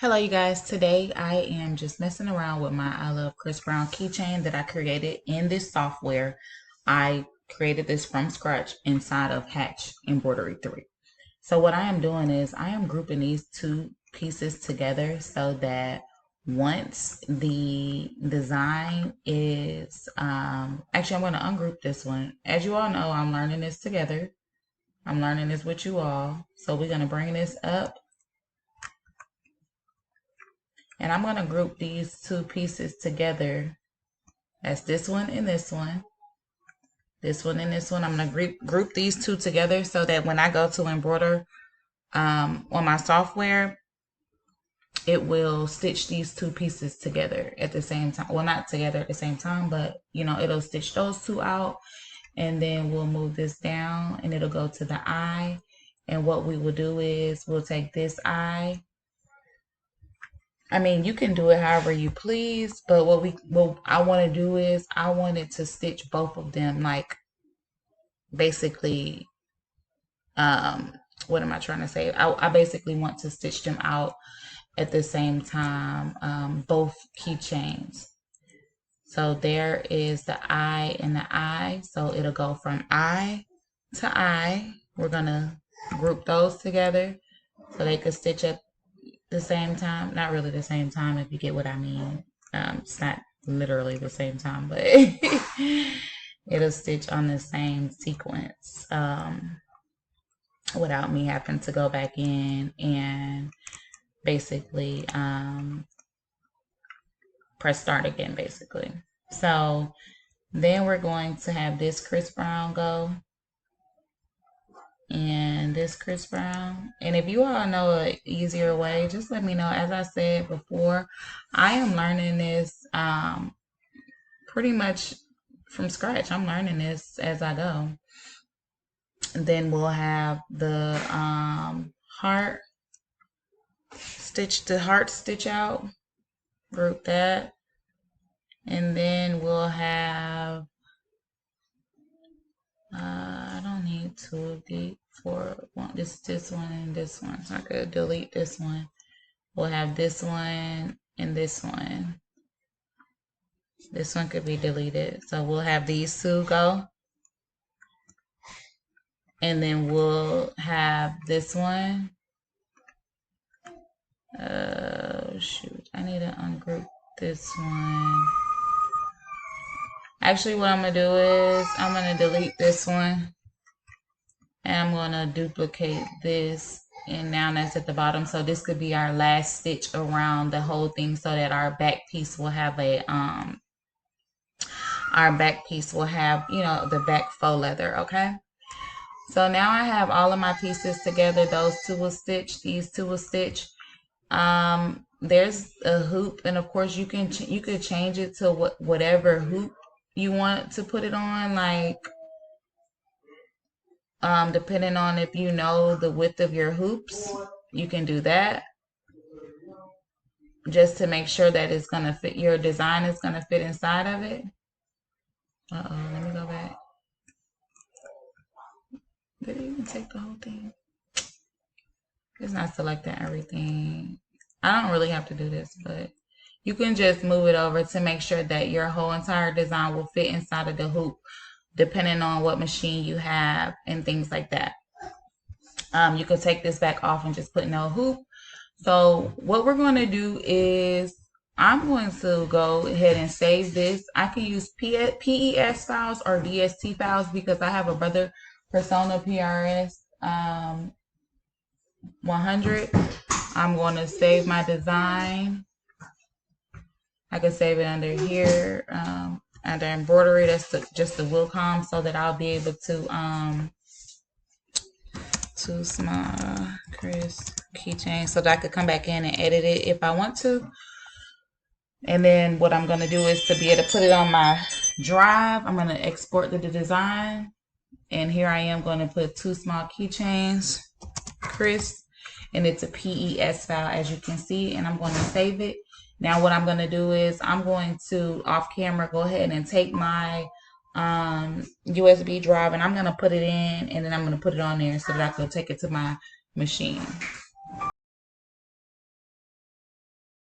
Hello you guys, today I am just messing around with my I Love Chris Brown keychain that I created in this software. I created this from scratch inside of Hatch Embroidery 3. So what I am doing is I am grouping these two pieces together so that once the design is, actually I'm going to ungroup this one. As you all know, I'm learning this together. I'm learning this with you all. So we're going to bring this up. And I'm going to group these two pieces together. That's this one and this one. This one and this one. I'm going to group these two together so that when I go to embroider on my software, it will stitch these two pieces together at the same time. Well, not together at the same time, but you know, it'll stitch those two out. And then we'll move this down and it'll go to the eye. And what we will do is we'll take this eye. I mean, you can do it however you please, but what I want to do is I wanted to stitch both of them, like basically, what am I trying to say? I basically want to stitch them out at the same time, both keychains. So there is the eye and the eye. So it'll go from eye to eye. We're gonna group those together so they could stitch at the same time. Not really the same time, if you get what I mean. It's not literally the same time, but it'll stitch on the same sequence without me having to go back in and basically press start again, basically. So then we're going to have this Chris Brown go and this Chris Brown. And if you all know an easier way, just let me know. As I said before, I am learning this pretty much from scratch. I'm learning this as I go. And then we'll have the heart stitch out, group that. And then we'll have I don't need two of these for this one and this one, so I could delete this one. We'll have this one and this one. This one could be deleted, so we'll have these two go, and then we'll have this one. Shoot, I need to ungroup this one. Actually, what I'm gonna do is I'm gonna delete this one. And I'm going to duplicate this, and now that's at the bottom. So this could be our last stitch around the whole thing, so that our back piece will have a you know, the back faux leather. Okay, so now I have all of my pieces together. Those two will stitch, these two will stitch. There's a hoop, and of course you could change it to whatever hoop you want to put it on, like depending on if you know the width of your hoops, you can do that, just to make sure that it's going to fit, your design is going to fit inside of it. Let me go back. Did it even take the whole thing? It's not selecting everything. I don't really have to do this, but you can just move it over to make sure that your whole entire design will fit inside of the hoop, depending on what machine you have and things like that. You can take this back off and just put no hoop. So what we're going to do is I'm going to go ahead and save this. I can use PES files or DST files because I have a Brother Persona PRS 100. I'm going to save my design. I can save it under here, under embroidery. That's just the Wilcom, so that I'll be able to too small Chris keychain, so that I could come back in and edit it if I want to. And then what I'm going to do is to be able to put it on my drive, I'm going to export the design, and here I am going to put two small keychains Chris, and it's a PES file, as you can see, and I'm going to save it. Now what I'm going to do is I'm going to, off camera, go ahead and take my USB drive, and I'm going to put it in, and then I'm going to put it on there so that I can take it to my machine.